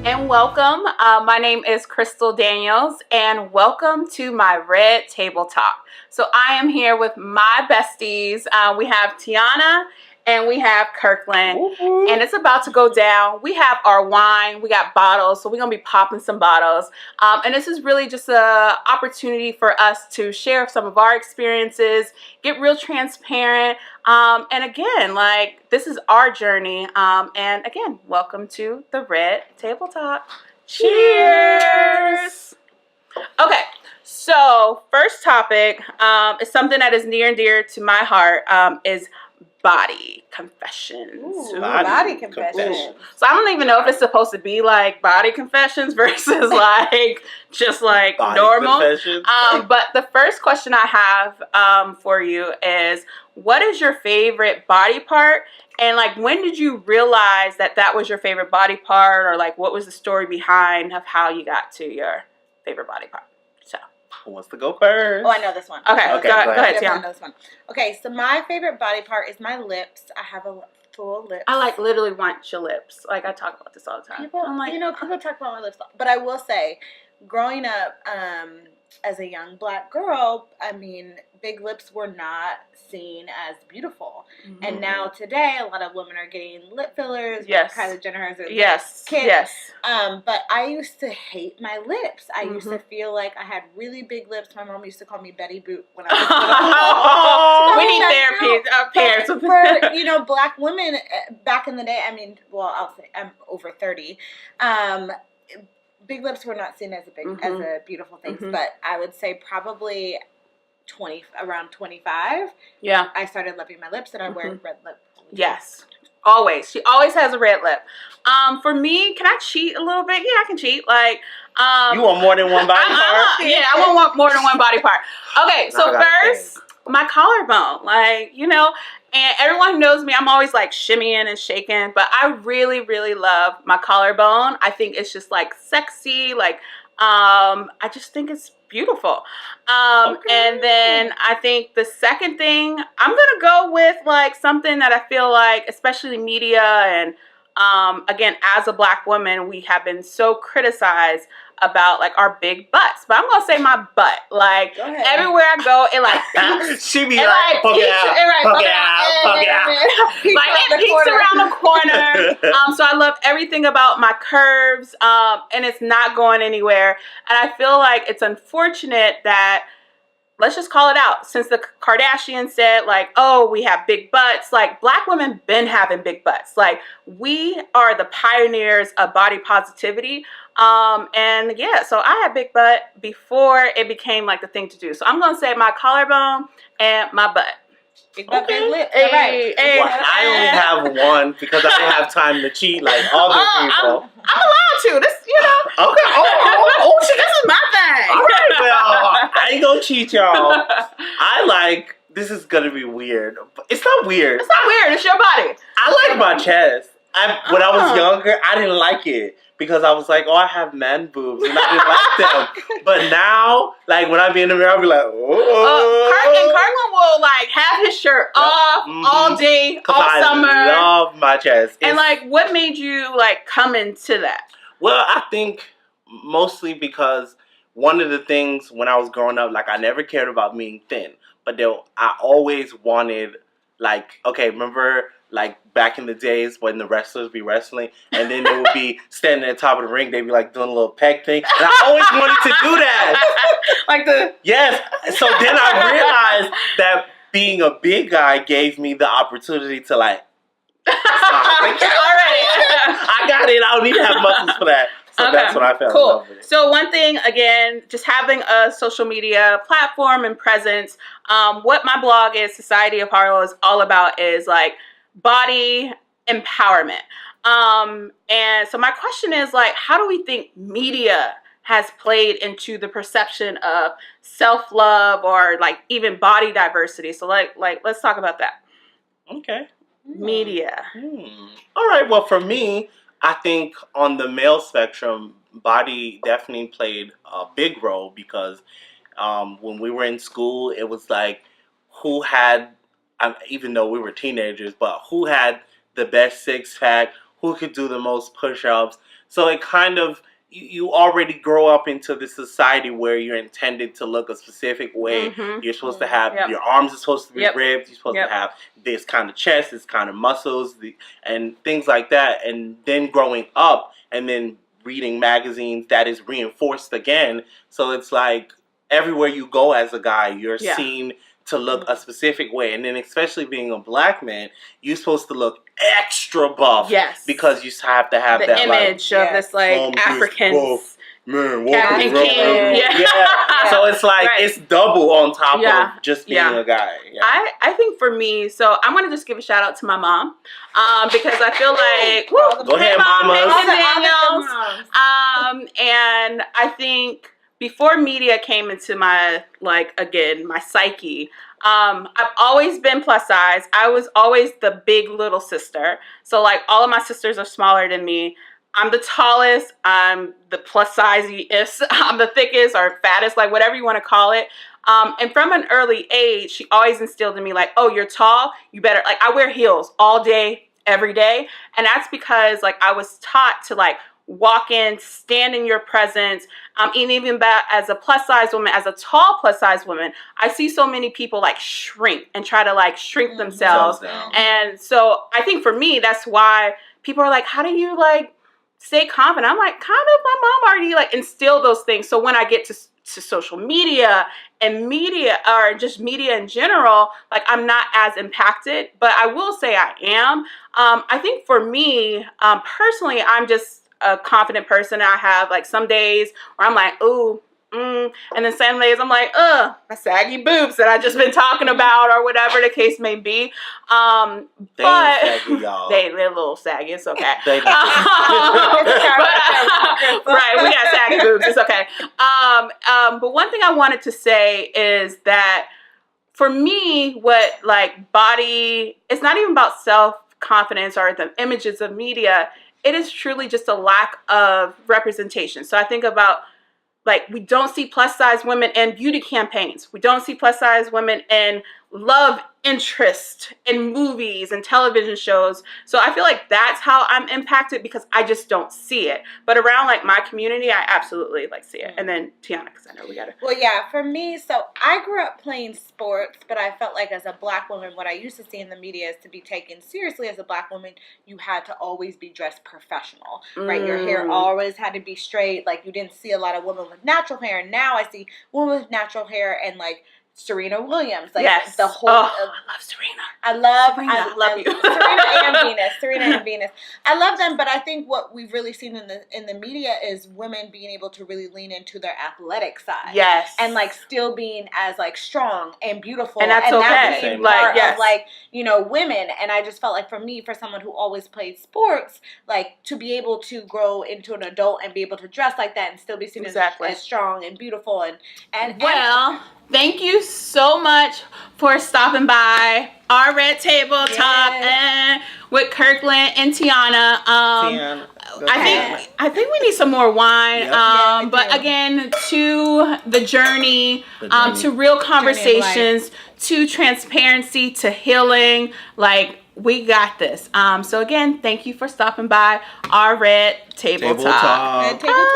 and welcome. My name is Crystal Daniels, and welcome to my Red Table Talk. So I am here with my besties. We have Tiana and we have Kirkland, and it's about to go down. We have our wine, we got bottles, so we're gonna be popping some bottles. And this is really just an opportunity for us to share some of our experiences, get real transparent. And again, like, this is our journey. And again, welcome to the Red Table Talk. Cheers! Okay, so first topic is something that is near and dear to my heart, is body confessions. Ooh, body confessions. So I don't even know if it's supposed to be like body confessions versus like just like body normal. Confessions. But the first question I have for you is, what is your favorite body part? And like, when did you realize that that was your favorite body part, or like, what was the story behind of how you got to your favorite body part? So Who wants to go first? Oh, I know this one. okay, Okay, go go ahead, I Tiana. know this one. Okay, so my favorite body part is my lips. I have a full lips. I like literally want your lips. Like, I talk about this all the time. People, I'm like, people talk about my lips, but I will say, growing up as a young black girl, I mean, big lips were not seen as beautiful. mm-hmm. And now today, a lot of women are getting lip fillers. Yes. Kylie Jenner has a yes, kit. yes. But I used to hate my lips. I used Mm-hmm. to feel like I had really big lips. My mom used to call me Betty Boop when I was little. We need therapy, parents. For black women back in the day, I mean, well, I'll say I'm over 30. Big lips were not seen as a beautiful thing, Mm-hmm. but I would say probably around 25. Yeah. I started loving my lips, and I wear red lip. Yes. Always. She always has a red lip. For me, can I cheat a little bit? Yeah, I can cheat. Like, you want more than one body part? Yeah, I want more than one body part. Okay, so first, my collarbone. Like, and everyone who knows me, I'm always like shimmying and shaking, but I really, really love my collarbone. I think it's just like sexy. Like, I just think it's beautiful. And then I think the second thing, I'm gonna go with like something that I feel like, especially media and again, as a black woman, we have been so criticized about like our big butts. But I'm gonna say my butt. Like, everywhere I go, it like she be it like, poke it out, poke it out, poke it out. Like, it peeks around the corner. So I love everything about my curves, and it's not going anywhere. And I feel like it's unfortunate that, let's just call it out, since the Kardashians said like, oh, we have big butts, like, black women been having big butts. Like, we are the pioneers of body positivity. And yeah, so I had big butt before it became like the thing to do. So I'm gonna say my collarbone and my butt. Big butt, big lips. Hey, Well, I only have one because I didn't have time to cheat like other people. I'm allowed to. This, Okay. Oh, shit. this is my thing. All right, well, I ain't gonna cheat, y'all. This is gonna be weird. But it's not weird. It's not weird. It's your body. I like my chest. When I was younger, I didn't like it because I was like, oh, I have man boobs, and I didn't like them. But now, like, when I be in the mirror, I'll be like, oh. Kirkland will, like, have his shirt off all day, all summer. I love my chest. And, like, what made you, like, come into that? Well, I think mostly because one of the things when I was growing up, like, I never cared about being thin. But I always wanted, like, okay, remember, like, back in the days when the wrestlers be wrestling, and then they would be standing at the top of the ring, they'd be, like, doing a little peg thing. And I always wanted to do that. Yes. So then I realized that being a big guy gave me the opportunity to, like, so I was like, yeah, all right. I got it. I don't need to have muscles for that. So that's what I felt. Cool. So one thing, again, just having a social media platform and presence. What my blog is, Society of Harlow, is all about is like body empowerment. And so my question is, like, how do we think media has played into the perception of self-love or like even body diversity? So like let's talk about that. Okay. Media. All right. Well, for me, I think on the male spectrum, body definitely played a big role because when we were in school, it was like who had, even though we were teenagers, but who had the best six pack, who could do the most push-ups. So it kind of, you already grow up into the society where you're intended to look a specific way. Mm-hmm. You're supposed to have, Yep. your arms are supposed to be Yep. ripped. You're supposed Yep. to have this kind of chest, this kind of muscles, and things like that. And then growing up and then reading magazines, that is reinforced again. So it's like everywhere you go as a guy, you're Yeah. seen to look a specific way. And then especially being a black man, you're supposed to look extra buff. Yes. Because you have to have the that image like, of this like Africans. Man, African king. Yeah. So it's like, Right. it's double on top Yeah. of just being Yeah. a guy. Yeah. I think for me, so I'm gonna just give a shout out to my mom, because I feel like Go ahead, mama. Daniels. And I think before media came into my, like, again, my psyche, I've always been plus size. I was always the big little sister. So like all of my sisters are smaller than me. I'm the tallest. I'm the plus size-iest. I'm the thickest or fattest, like whatever you want to call it. And from an early age, she always instilled in me like, oh, you're tall. You better, like, I wear heels all day, every day. And that's because like I was taught to like walk in, stand in your presence. And even as a plus size woman, as a tall plus size woman, I see so many people like shrink and try to like shrink themselves. And so I think for me, that's why people are like, how do you like stay confident? I'm like, kind of, my mom already like instilled those things. So when I get to social media and media, or just media in general, like I'm not as impacted, but I will say I am. I think for me, personally, I'm just a confident person. I have like some days where I'm like, ooh, and then some days I'm like, my saggy boobs that I just been talking about, or whatever the case may be. They But ain't saggy, y'all. they're a little saggy. It's okay. They Right, we got saggy boobs. It's okay. But one thing I wanted to say is that for me, what like body, it's not even about self-confidence or the images of media. It is truly just a lack of representation. So I think about, like, we don't see plus size women in beauty campaigns. We don't see plus size women in love interest in movies and television shows. So I feel like that's how I'm impacted, because I just don't see it. But around like my community, I absolutely like see it. And then Tiana, because I know we got to. Well, yeah, for me, so I grew up playing sports, but I felt like as a black woman, what I used to see in the media is to be taken seriously as a black woman, you had to always be dressed professional, right? Your hair always had to be straight. Like, you didn't see a lot of women with natural hair. And now I see women with natural hair and like Serena Williams, like the whole. I love Serena. I love you. Serena and Venus. I love them, but I think what we've really seen in the media is women being able to really lean into their athletic side, Yes, and like still being as like strong and beautiful, and that's and okay. that being Like, part yes. of like, you know, women. And I just felt like for me, for someone who always played sports, like to be able to grow into an adult and be able to dress like that and still be seen as strong and beautiful and well. Thank you so much for stopping by our Red Table Talk with Kirkland and Tiana. I think we need some more wine. Yep. But again, to the journey, to real conversations, to transparency, to healing, like, we got this. So again, thank you for stopping by our Red Table Talk. Red Table Talk.